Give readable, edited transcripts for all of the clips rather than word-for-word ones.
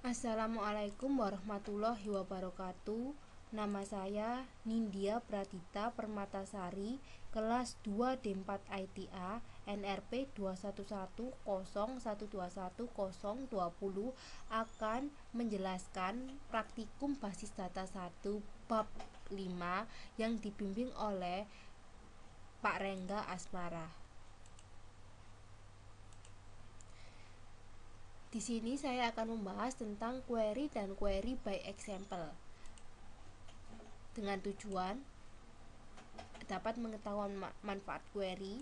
Assalamualaikum warahmatullahi wabarakatuh. Nama saya Nindya Pratita Permatasari, kelas 2 D4 ITA, NRP 2110121020 akan menjelaskan praktikum basis data 1 bab 5 yang dibimbing oleh Pak Rengga Asmara. Di sini saya akan membahas tentang query dan query by example dengan tujuan dapat mengetahui manfaat query,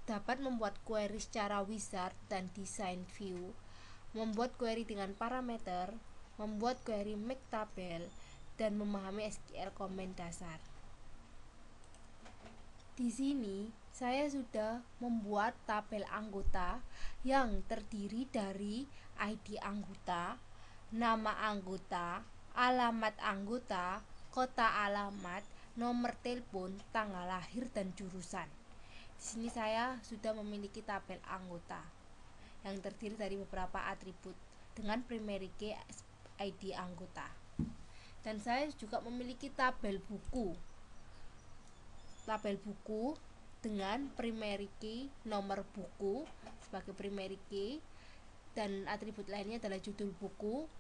dapat membuat query secara wizard dan desain view, membuat query dengan parameter, membuat query make tabel, dan memahami SQL comment dasar. Di sini saya sudah membuat tabel anggota yang terdiri dari ID anggota, nama anggota, alamat anggota, kota alamat, nomor telepon, tanggal lahir, dan jurusan. Di sini saya sudah memiliki tabel anggota yang terdiri dari beberapa atribut dengan primary key ID anggota. Dan saya juga memiliki tabel buku dengan primary key nomor buku sebagai primary key, dan atribut lainnya adalah judul buku,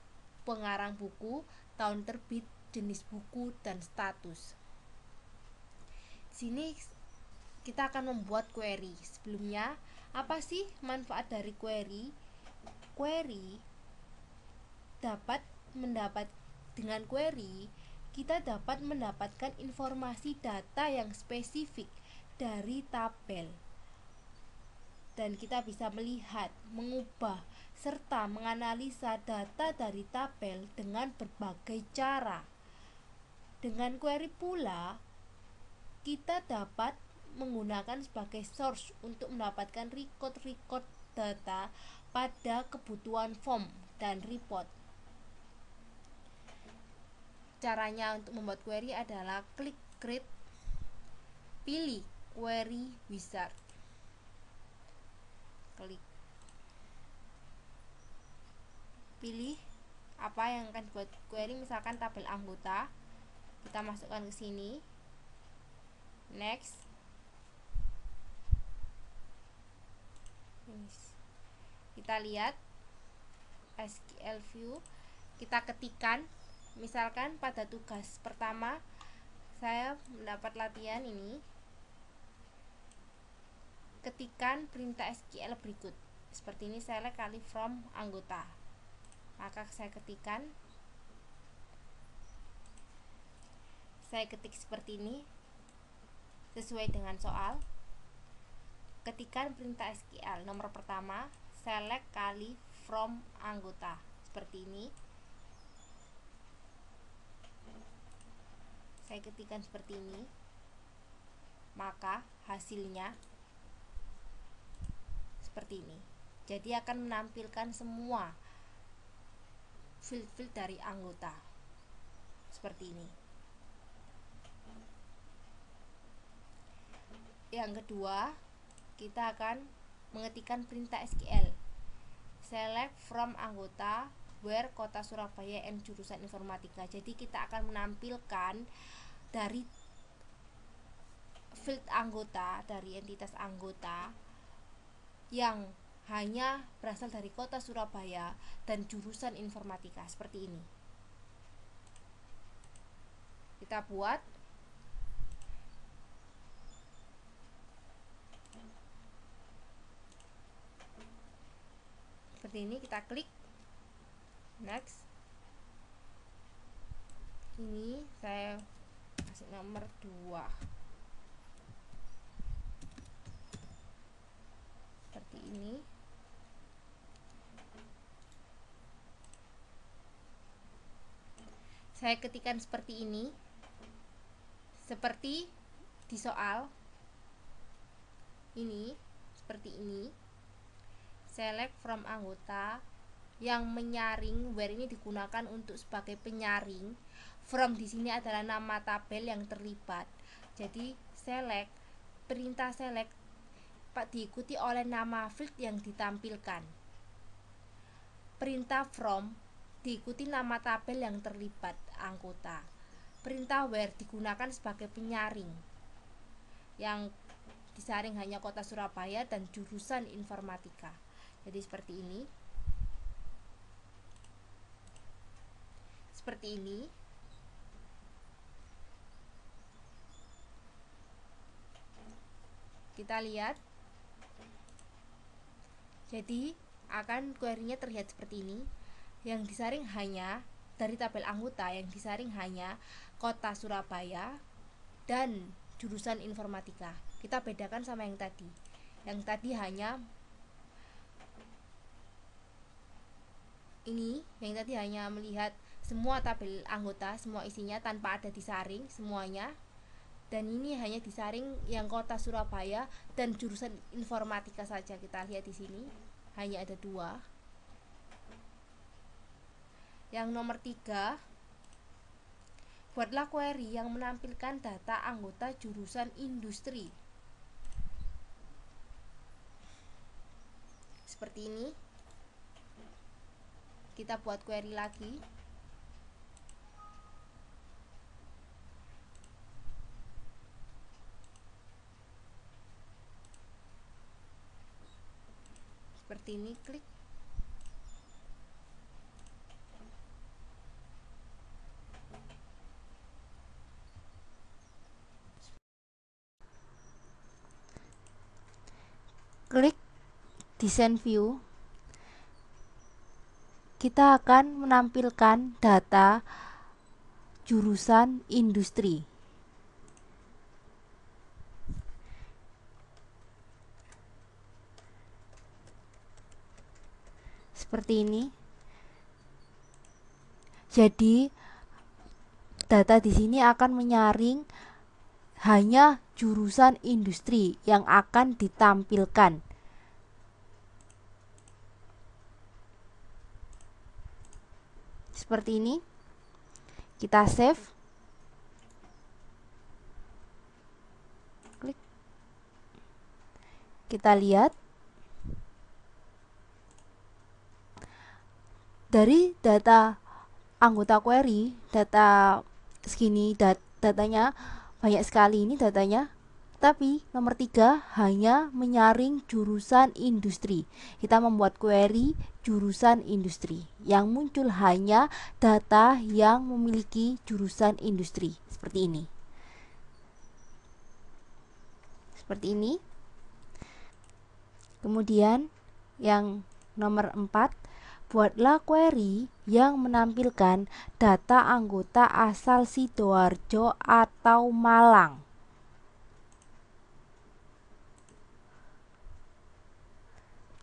pengarang buku, tahun terbit, jenis buku, dan status. Sini kita akan membuat query. Sebelumnya, apa sih manfaat dari query? Query dengan query kita dapat mendapatkan informasi data yang spesifik dari tabel, dan kita bisa melihat, mengubah, serta menganalisa data dari tabel dengan berbagai cara. Dengan query pula kita dapat menggunakan sebagai source untuk mendapatkan record data pada kebutuhan form dan report. Caranya untuk membuat query adalah klik create, pilih query wizard, pilih apa yang akan dibuat query, misalkan tabel anggota, kita masukkan ke sini, next, kita lihat SQL view, kita ketikkan. Misalkan pada tugas pertama saya mendapat latihan ini, ketikan perintah SQL berikut seperti ini, select kali from anggota, maka saya ketikkan, saya ketik seperti ini sesuai dengan soal. Ketikan perintah SQL nomor pertama, select kali from anggota, seperti ini. Saya ketikkan seperti ini, maka hasilnya seperti ini. Jadi akan menampilkan semua field-field dari anggota seperti ini. Yang kedua, kita akan mengetikkan perintah SQL select from anggota where kota Surabaya and jurusan informatika. Jadi kita akan menampilkan dari field anggota, dari entitas anggota yang hanya berasal dari kota Surabaya dan jurusan informatika, seperti ini. Kita buat seperti ini, kita klik next. Ini saya kasih nomor 2 seperti ini. Saya ketikkan seperti ini, seperti di soal ini, seperti ini. Select from anggota yang menyaring, where ini digunakan untuk sebagai penyaring. From di sini adalah nama tabel yang terlibat. Jadi select, perintah select diikuti oleh nama field yang ditampilkan. perintah from diikuti nama tabel yang terlibat anggota. Perintah where digunakan sebagai penyaring yang disaring hanya kota Surabaya dan jurusan informatika. Jadi seperti ini. Kita lihat. Jadi akan query-nya terlihat seperti ini. Yang disaring hanya dari tabel anggota, yang disaring hanya kota Surabaya dan jurusan informatika. Kita bedakan sama yang tadi. Yang tadi hanya ini, yang tadi hanya melihat semua tabel anggota, semua isinya tanpa ada disaring semuanya. Dan ini hanya disaring yang kota Surabaya dan jurusan informatika saja. Kita lihat di sini hanya ada 2. Yang nomor 3, buatlah query yang menampilkan data anggota jurusan industri. Seperti ini. Kita buat query lagi. Seperti ini, klik. Klik design view. Kita akan menampilkan data jurusan industri. Seperti ini. Jadi data di sini akan menyaring hanya jurusan industri yang akan ditampilkan. Seperti ini. Kita save. Klik. Kita lihat. Dari data anggota query, data segini, datanya banyak sekali ini datanya. Tapi nomor 3 hanya menyaring jurusan industri. Kita membuat query jurusan industri. Yang muncul hanya data yang memiliki jurusan industri. Seperti ini. Seperti ini. Kemudian yang nomor 4, buatlah query yang menampilkan data anggota asal Sidoarjo atau Malang.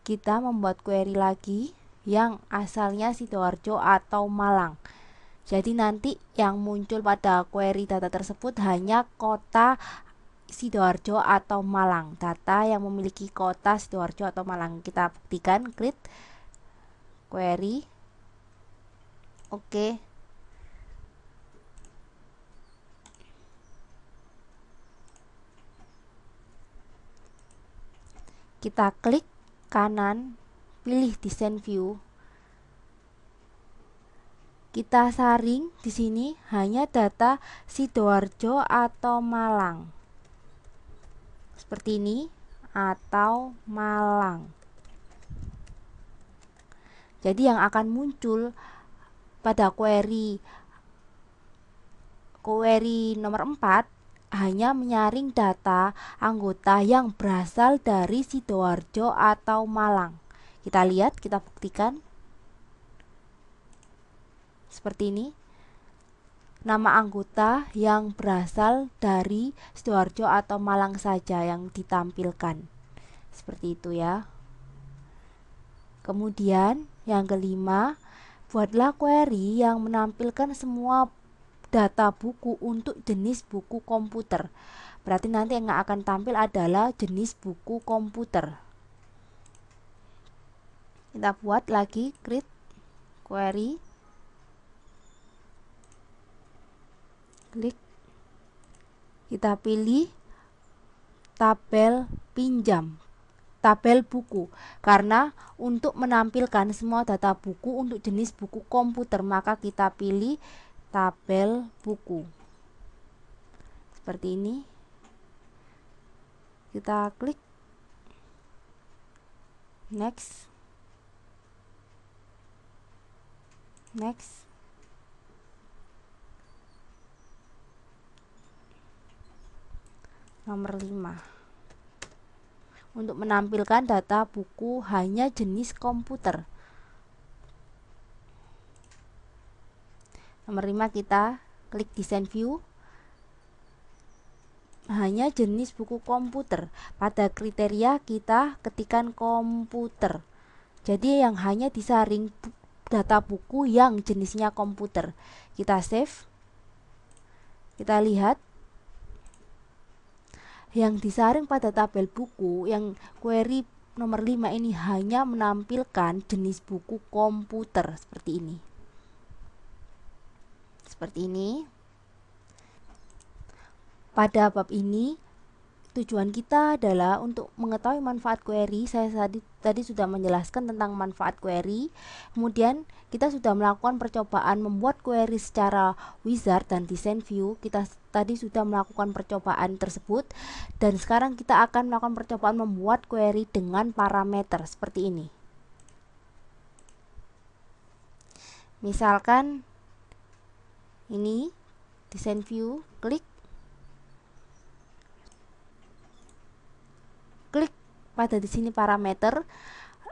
Kita membuat query lagi yang asalnya Sidoarjo atau Malang. Jadi nanti yang muncul pada query data tersebut hanya kota Sidoarjo atau Malang, data yang memiliki kota Sidoarjo atau Malang. Kita buktikan, klik query. Oke. Kita klik kanan, pilih design view. Kita saring di sini hanya data Sidoarjo atau Malang. Seperti ini, atau Malang. Jadi yang akan muncul pada query nomor 4 hanya menyaring data anggota yang berasal dari Sidoarjo atau Malang. Kita lihat, kita buktikan. Seperti ini. Nama anggota yang berasal dari Sidoarjo atau Malang saja yang ditampilkan. Seperti itu ya. Kemudian yang kelima, buatlah query yang menampilkan semua data buku untuk jenis buku komputer. Berarti nanti yang akan tampil adalah jenis buku komputer. Kita buat lagi create query. Klik. Kita pilih tabel pinjam. tabel buku, karena untuk menampilkan semua data buku untuk jenis buku komputer maka kita pilih tabel buku seperti ini. Kita klik next, nomor 5, untuk menampilkan data buku hanya jenis komputer. Nomor 5 kita klik desain view, hanya jenis buku komputer. Pada kriteria kita ketikkan komputer, jadi yang hanya disaring data buku yang jenisnya komputer. Kita save, kita lihat yang disaring pada tabel buku yang query nomor 5 ini hanya menampilkan jenis buku komputer seperti ini. Pada bab ini tujuan kita adalah untuk mengetahui manfaat query. Saya tadi sudah menjelaskan tentang manfaat query. Kemudian kita sudah melakukan percobaan membuat query secara wizard dan design view. Kita tadi sudah melakukan percobaan tersebut, dan sekarang kita akan melakukan percobaan membuat query dengan parameter seperti ini. Misalkan ini design view, klik pada di sini parameter.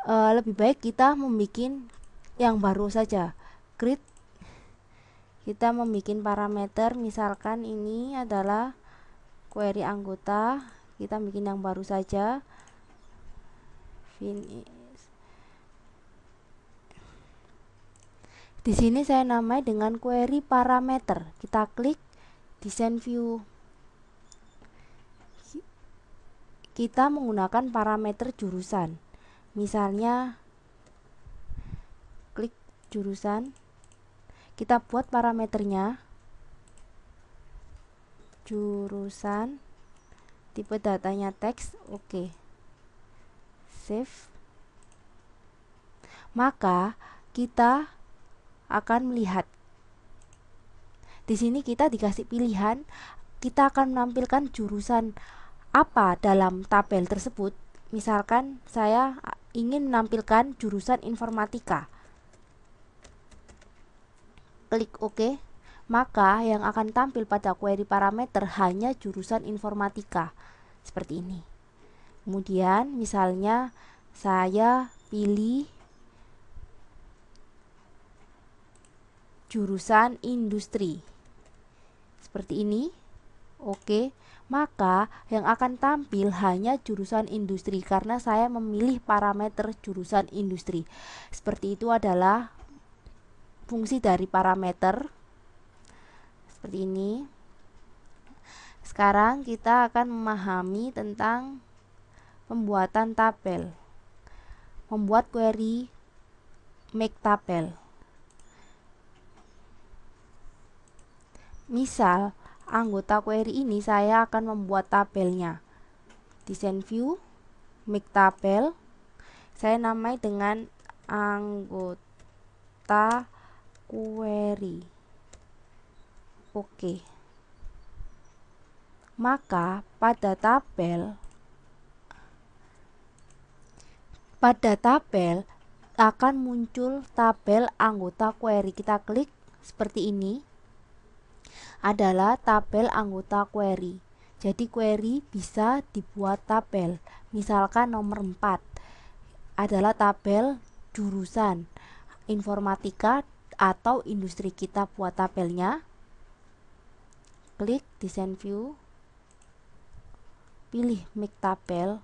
Lebih baik kita membuat yang baru saja. Create, kita membuat parameter, misalkan ini adalah query anggota, kita bikin yang baru saja. Finish. Di sini saya namai dengan query parameter. Kita klik design view. Kita menggunakan parameter jurusan, misalnya klik jurusan, kita buat parameternya jurusan, tipe datanya teks, oke. Save. Maka kita akan melihat di sini kita dikasih pilihan, kita akan menampilkan jurusan apa dalam tabel tersebut. Misalkan saya ingin menampilkan jurusan informatika, klik OK, maka yang akan tampil pada query parameter hanya jurusan informatika seperti ini. Kemudian misalnya saya pilih jurusan industri seperti ini, oke. Maka yang akan tampil hanya jurusan industri karena saya memilih parameter jurusan industri. Seperti itu adalah fungsi dari parameter seperti ini. Sekarang kita akan memahami tentang pembuatan tabel, membuat query make tabel. Misal anggota query ini saya akan membuat tabelnya. Design view, make tabel. Saya namai dengan anggota query. Oke. Maka pada tabel akan muncul tabel anggota query. Kita klik seperti ini, adalah tabel anggota query. Jadi query bisa dibuat tabel. Misalkan nomor 4 adalah tabel jurusan informatika atau industri. Kita buat tabelnya. Klik design view, pilih make tabel,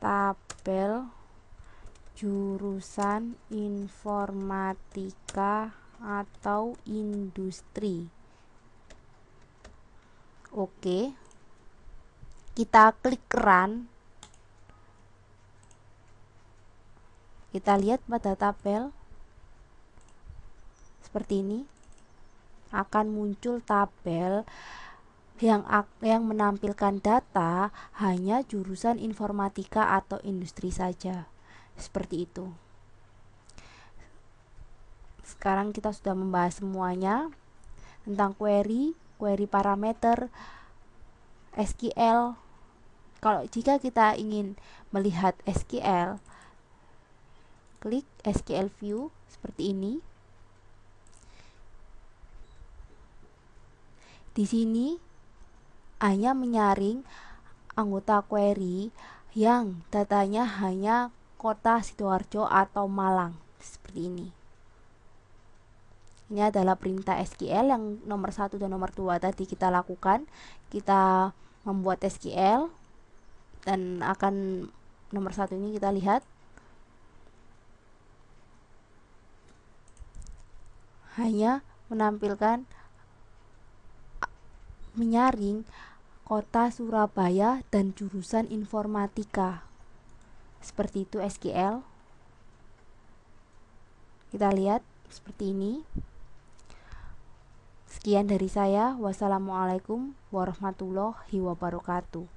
tabel jurusan informatika atau industri. Oke, kita klik run. Kita lihat pada tabel seperti ini, akan muncul tabel yang menampilkan data hanya jurusan informatika atau industri saja. Seperti itu. Sekarang kita sudah membahas semuanya tentang query parameter, SQL. Kalau jika kita ingin melihat SQL, klik SQL View seperti ini. Di sini hanya menyaring anggota query yang datanya hanya kota Sidoarjo atau Malang, seperti ini. Ini adalah perintah SQL yang nomor 1 dan nomor 2 tadi kita lakukan. Kita membuat SQL dan akan nomor 1 ini kita lihat hanya menampilkan menyaring kota Surabaya dan jurusan informatika. Seperti itu SQL. Kita lihat seperti ini. Sekian dari saya. Wassalamualaikum warahmatullahi wabarakatuh.